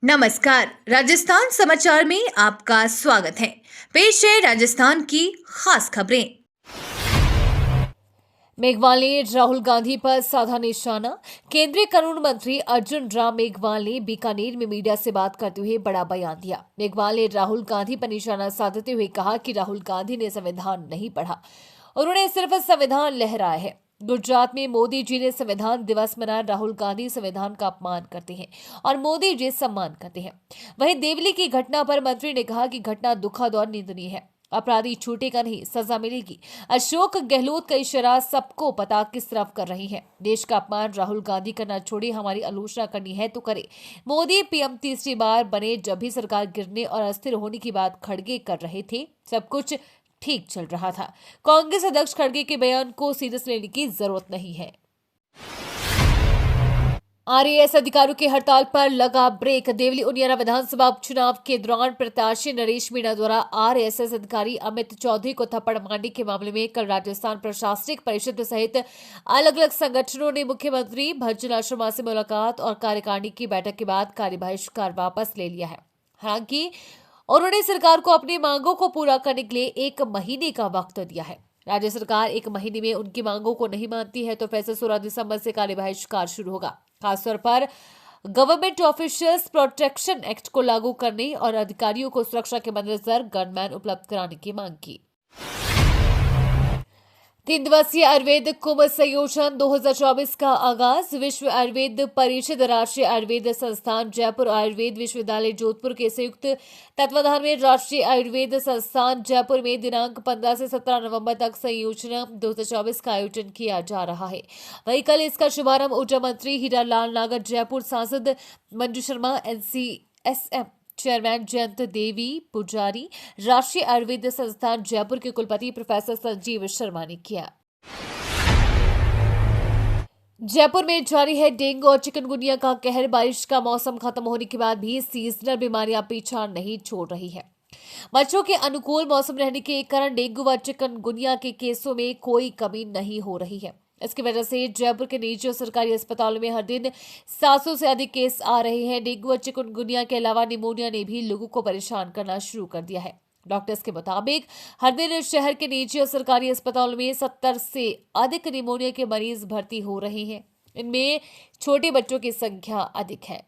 नमस्कार, राजस्थान समाचार में आपका स्वागत है। पेश है राजस्थान की खास खबरें। मेघवाल ने राहुल गांधी पर साधा निशाना। केंद्रीय कानून मंत्री अर्जुन राम मेघवाल ने बीकानेर में मीडिया से बात करते हुए बड़ा बयान दिया। मेघवाल ने राहुल गांधी पर निशाना साधते हुए कहा कि राहुल गांधी ने संविधान नहीं पढ़ा, उन्होंने सिर्फ संविधान लहराया है। गुजरात में मोदी जी ने संविधान दिवस मनाया। राहुल गांधी संविधान का अपमान करते हैं और मोदी जी सम्मान करते हैं। वहीं देवली की घटना पर मंत्री ने कहा कि घटना दुखद और निंदनीय है। अपराधी छूटेगा नहीं, सजा मिलेगी। अशोक गहलोत का इशारा सबको पता किस तरफ कर रही है। देश का अपमान राहुल गांधी करना छोड़े, हमारी आलोचना करनी है तो करे। मोदी पीएम तीसरी बार बने, जब भी सरकार गिरने और अस्थिर होने की बात खड़गे कर रहे थे, सब कुछ ठीक चल रहा था। कांग्रेस अध्यक्ष खड़गे के बयान को सीरियस लेने की जरूरत नहीं है। आरएएस अधिकारियों की हड़ताल पर लगा ब्रेक। देवली उनियारा विधानसभा उपचुनाव के दौरान प्रत्याशी नरेश मीणा द्वारा आरएएस अधिकारी अमित चौधरी को थप्पड़ मारने के मामले में कल राजस्थान प्रशासनिक परिषद सहित अलग अलग संगठनों ने मुख्यमंत्री भज्जन शर्मा से मुलाकात और कार्यकारिणी की बैठक के बाद कार्यबहिष्कार वापस ले लिया है। हालांकि उन्होंने सरकार को अपनी मांगों को पूरा करने के लिए 1 महीने का वक्त दिया है। राज्य सरकार 1 महीने में उनकी मांगों को नहीं मानती है तो फिर से 16 दिसंबर से कार्यबहिष्कार शुरू होगा। खासतौर पर गवर्नमेंट ऑफिशियल्स प्रोटेक्शन एक्ट को लागू करने और अधिकारियों को सुरक्षा के मद्देनजर गनमैन उपलब्ध कराने की मांग की। 3 दिवसीय आयुर्वेद कुंभ संयोजन 2024 का आगाज। विश्व आयुर्वेद परिषद, राष्ट्रीय आयुर्वेद संस्थान जयपुर, आयुर्वेद विश्वविद्यालय जोधपुर के संयुक्त तत्वाधान में राष्ट्रीय आयुर्वेद संस्थान जयपुर में दिनांक 15 से 17 नवंबर तक संयोजन 2024 का आयोजन किया जा रहा है। वहीं कल इसका शुभारंभ ऊर्जा मंत्री हीरा लाल नागर, जयपुर सांसद मंजू शर्मा, NCSM चेयरमैन जयंत देवी पुजारी, राष्ट्रीय आयुर्वेद संस्थान जयपुर के कुलपति प्रोफेसर संजीव शर्मा ने किया। जयपुर में जारी है डेंगू और चिकनगुनिया का कहर। बारिश का मौसम खत्म होने के बाद भी सीजनल बीमारियां पीछा नहीं छोड़ रही है। बच्चों के अनुकूल मौसम रहने के कारण डेंगू व चिकनगुनिया के केसों में कोई कमी नहीं हो रही है। इसकी वजह से जयपुर के निजी और सरकारी अस्पतालों में हर दिन 700 से अधिक केस आ रहे हैं। डेंगू और चिकनगुनिया के अलावा निमोनिया ने भी लोगों को परेशान करना शुरू कर दिया है। डॉक्टर्स के मुताबिक हर दिन शहर के निजी और सरकारी अस्पतालों में 70 से अधिक निमोनिया के मरीज भर्ती हो रहे हैं। इनमें छोटे बच्चों की संख्या अधिक है।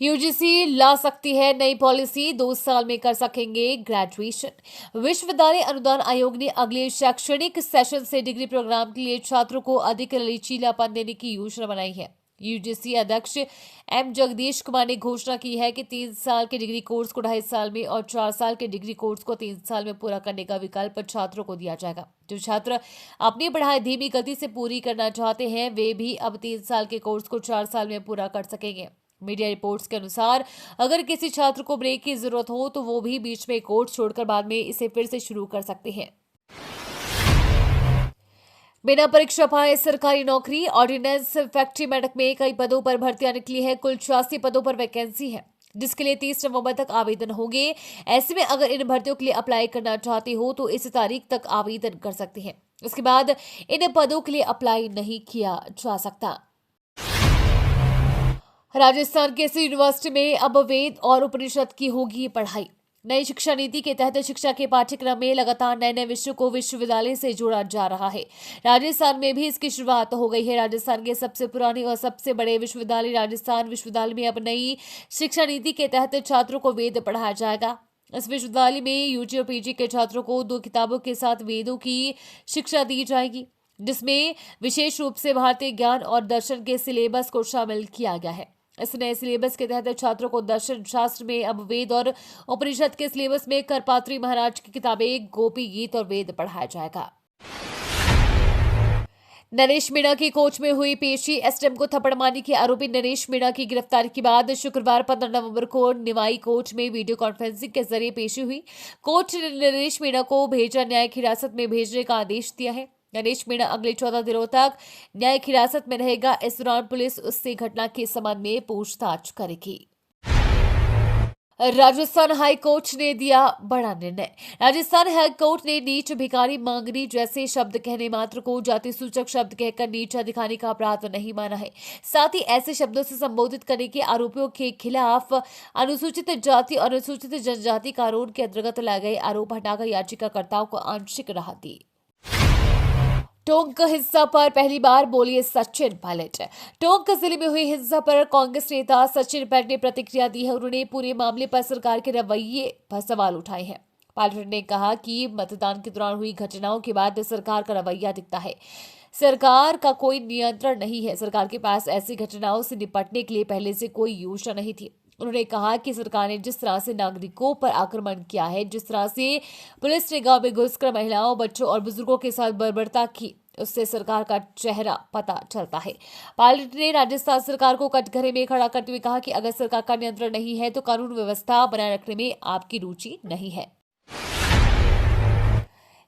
यूजीसी ला सकती है नई पॉलिसी, 2 साल में कर सकेंगे ग्रेजुएशन। विश्वविद्यालय अनुदान आयोग ने अगले शैक्षणिक सेशन से डिग्री प्रोग्राम के लिए छात्रों को अधिक लचीलापन देने की योजना बनाई है। यूजीसी अध्यक्ष एम जगदीश कुमार ने घोषणा की है कि 3 साल के डिग्री कोर्स को 2.5 साल में और 4 साल के डिग्री कोर्स को 3 साल में पूरा करने का विकल्प छात्रों को दिया जाएगा। जो छात्र अपनी पढ़ाई धीमी गति से पूरी करना चाहते हैं, वे भी अब 3 साल के कोर्स को 4 साल में पूरा कर सकेंगे। मीडिया रिपोर्ट्स के अनुसार अगर किसी छात्र को ब्रेक की जरूरत हो तो वो भी बीच में कोर्स छोड़कर बाद में इसे फिर से शुरू कर सकते हैं। बिना परीक्षा पाए सरकारी नौकरी। ऑर्डिनेंस फैक्ट्री मेडक में कई पदों पर भर्तियां निकली है। कुल 86 पदों पर वैकेंसी है, जिसके लिए 30 नवंबर तक आवेदन होंगे। ऐसे में अगर इन भर्तियों के लिए अप्लाई करना चाहते हो तो इस तारीख तक आवेदन कर सकते हैं। उसके बाद इन पदों के लिए अप्लाई नहीं किया जा सकता। राजस्थान के इसी यूनिवर्सिटी में अब वेद और उपनिषद की होगी पढ़ाई। नई शिक्षा नीति के तहत शिक्षा के पाठ्यक्रम में लगातार नए विषयों को विश्वविद्यालय से जोड़ा जा रहा है। राजस्थान में भी इसकी शुरुआत हो गई है। राजस्थान के सबसे पुराने और सबसे बड़े विश्वविद्यालय राजस्थान विश्वविद्यालय में अब नई शिक्षा नीति के तहत छात्रों को वेद पढ़ाया जाएगा। इस विश्वविद्यालय में यूजी और पीजी के छात्रों को 2 किताबों के साथ वेदों की शिक्षा दी जाएगी, जिसमें विशेष रूप से भारतीय ज्ञान और दर्शन के सिलेबस को शामिल किया गया है। इस नए सिलेबस के तहत छात्रों को दर्शन शास्त्र में अब वेद और उपनिषद के सिलेबस में करपात्री महाराज की किताबें, गोपी गीत और वेद पढ़ाया जाएगा। नरेश मीणा की कोच में हुई पेशी। एसडीएम को थप्पड़ मारने के आरोपी नरेश मीणा की गिरफ्तारी के बाद शुक्रवार 15 नवंबर को निवाई कोर्ट में वीडियो कॉन्फ्रेंसिंग के जरिए पेशी हुई। कोर्ट ने नरेश मीणा को भेजा न्यायिक हिरासत में भेजने का आदेश दिया है। नरेश मीणा अगले 14 दिनों तक न्यायिक हिरासत में रहेगा। इस दौरान पुलिस उससे घटना के संबंध में पूछताछ करेगी। राजस्थान हाई कोर्ट ने दिया बड़ा निर्णय। राजस्थान हाई कोर्ट ने नीच, भिखारी, मांगनी जैसे शब्द कहने मात्र को जाति सूचक शब्द कहकर नीचा दिखाने का अपराध नहीं माना है। साथ ही ऐसे शब्दों से संबोधित करने के आरोपियों के खिलाफ अनुसूचित जाति और अनुसूचित जनजाति कानून के अंतर्गत लाए गए आरोप हटाकर याचिकाकर्ताओं को आंशिक राहत दी। टोंक हिंसा पर पहली बार बोले सचिन पायलट। टोंक जिले में हुई हिंसा पर कांग्रेस नेता सचिन पायलट ने प्रतिक्रिया दी है। उन्होंने पूरे मामले पर सरकार के रवैये पर सवाल उठाए हैं। पायलट ने कहा कि मतदान के दौरान हुई घटनाओं के बाद सरकार का रवैया दिखता है। सरकार का कोई नियंत्रण नहीं है। सरकार के पास ऐसी घटनाओं से निपटने के लिए पहले से कोई योजना नहीं थी। उन्होंने कहा कि सरकार ने जिस तरह से नागरिकों पर आक्रमण किया है, जिस तरह से पुलिस ने गांव में घुसकर महिलाओं, बच्चों और बुजुर्गों के साथ बर्बरता की, उससे सरकार का चेहरा पता चलता है। पायलट ने राजस्थान सरकार को कटघरे में खड़ा करते हुए कहा कि अगर सरकार का नियंत्रण नहीं है तो कानून व्यवस्था बनाए रखने में आपकी रुचि नहीं है।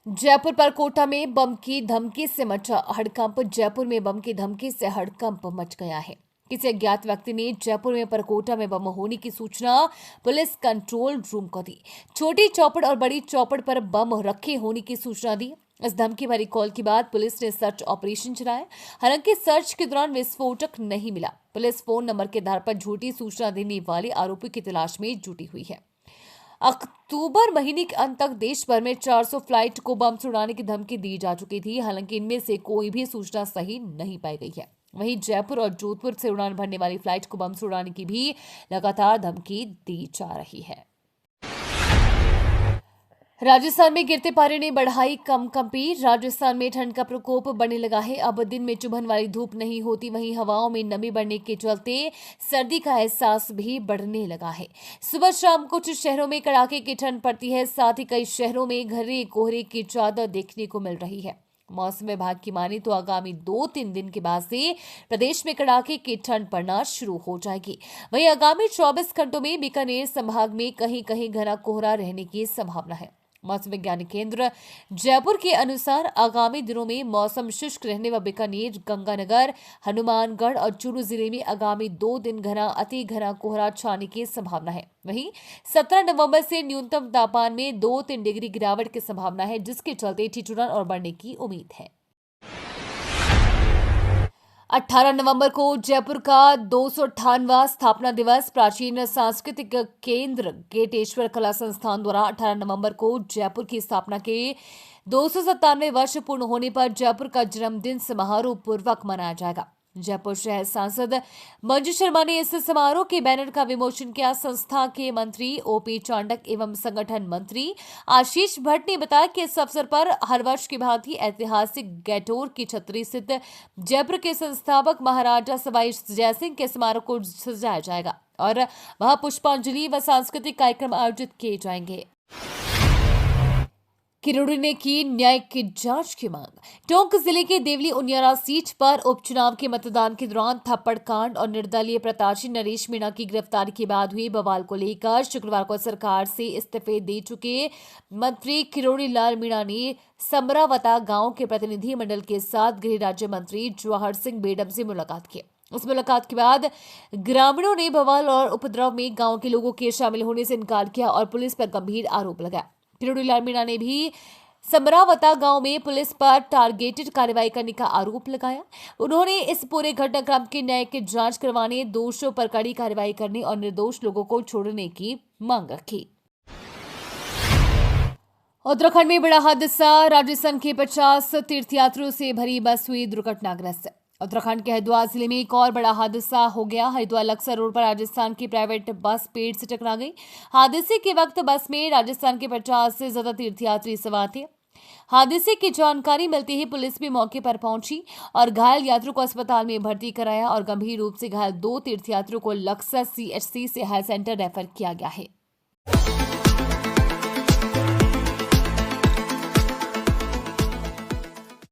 जयपुर पर कोटा में बम की धमकी से मचा हड़कंप। जयपुर में बम की धमकी से हड़कंप मच गया है। किसी अज्ञात व्यक्ति ने जयपुर में परकोटा में बम होने की सूचना पुलिस कंट्रोल रूम को दी। छोटी चौपड़ और बड़ी चौपड़ पर बम रखे होने की सूचना दी। इस धमकी भरी कॉल के बाद पुलिस ने सर्च ऑपरेशन चलाया। हालांकि सर्च के दौरान विस्फोटक नहीं मिला। पुलिस फोन नंबर के आधार पर झूठी सूचना देने वाले आरोपी की तलाश में जुटी हुई है। अक्टूबर महीने के अंत तक देश भर में 400 फ्लाइट को बम से उड़ाने की धमकी दी जा चुकी थी। हालांकि इनमें से कोई भी सूचना सही नहीं पाई गई है। वहीं जयपुर और जोधपुर से उड़ान भरने वाली फ्लाइट को बम से उड़ाने की भी लगातार धमकी दी जा रही है। राजस्थान में गिरते पारे ने बढ़ाई कंपी। राजस्थान में ठंड का प्रकोप बढ़ने लगा है। अब दिन में चुभन वाली धूप नहीं होती, वहीं हवाओं में नमी बढ़ने के चलते सर्दी का एहसास भी बढ़ने लगा है। सुबह शाम कुछ शहरों में कड़ाके की ठंड पड़ती है। साथ ही कई शहरों में घने कोहरे की चादर देखने को मिल रही है। मौसम विभाग की माने तो आगामी 2-3 दिन के बाद से प्रदेश में कड़ाके की ठंड पड़ना शुरू हो जाएगी। वहीं आगामी 24 घंटों में बीकानेर संभाग में कहीं कहीं घना कोहरा रहने की संभावना है। मौसम विज्ञान केंद्र जयपुर के अनुसार आगामी दिनों में मौसम शुष्क रहने व बीकानेर, गंगानगर, हनुमानगढ़ और चूरू जिले में आगामी 2 दिन घना अति घना कोहरा छाने की संभावना है। वहीं 17 नवंबर से न्यूनतम तापमान में 2-3 डिग्री गिरावट की संभावना है, जिसके चलते ठिठुरन और बढ़ने की उम्मीद है। 18 नवंबर को जयपुर का 258वां स्थापना दिवस प्राचीन सांस्कृतिक केंद्र गेटेश्वर कला संस्थान द्वारा 18 नवंबर को जयपुर की स्थापना के 297वें वर्ष पूर्ण होने पर जयपुर का जन्मदिन समारोह पूर्वक मनाया जाएगा। जयपुर शहर सांसद मंजू शर्मा ने इस समारोह के बैनर का विमोचन किया। संस्था के मंत्री ओपी चांडक एवं संगठन मंत्री आशीष भट्ट ने बताया कि इस अवसर पर हर वर्ष की भांति ऐतिहासिक गैटोर की छतरी स्थित जयपुर के संस्थापक महाराजा सवाई जयसिंह के स्मारक को सजाया जाएगा और वहां पुष्पांजलि व सांस्कृतिक कार्यक्रम आयोजित किए जाएंगे। किरोड़ी ने की न्याय की जांच की मांग। टोंक जिले के देवली उनियारा सीट पर उपचुनाव के मतदान के दौरान थप्पड़ कांड और निर्दलीय प्रत्याशी नरेश मीणा की गिरफ्तारी के बाद हुए बवाल को लेकर शुक्रवार को सरकार से इस्तीफे दे चुके मंत्री किरोड़ी लाल मीणा ने समरावता गांव के प्रतिनिधि मंडल के साथ गृह राज्य मंत्री जवाहर सिंह बेडम से मुलाकात की। उस मुलाकात के बाद ग्रामीणों ने बवाल और उपद्रव में गांव के लोगों के शामिल होने से इनकार किया और पुलिस पर गंभीर आरोप लगाया। किरोड़ी लाल मीणा ने भी समरावता गांव में पुलिस पर टारगेटेड कार्रवाई करने का आरोप लगाया। उन्होंने इस पूरे घटनाक्रम की न्याय की जांच करवाने, दोषियों पर कड़ी कार्रवाई करने और निर्दोष लोगों को छोड़ने की मांग रखी। उत्तराखंड में बड़ा हादसा। राजस्थान के 50 तीर्थयात्रियों से भरी बस हुई दुर्घटनाग्रस्त। उत्तराखंड के हरिद्वार जिले में एक और बड़ा हादसा हो गया। हरिद्वार लक्सर रोड पर राजस्थान की प्राइवेट बस पेड़ से टकरा गई। हादसे के वक्त बस में राजस्थान के 50 से ज्यादा तीर्थयात्री सवार थे। हादसे की जानकारी मिलते ही पुलिस भी मौके पर पहुंची और घायल यात्रियों को अस्पताल में भर्ती कराया और गंभीर रूप से घायल 2 तीर्थयात्रियों को लक्सर CHC से हेल्थ सेंटर रेफर किया गया है।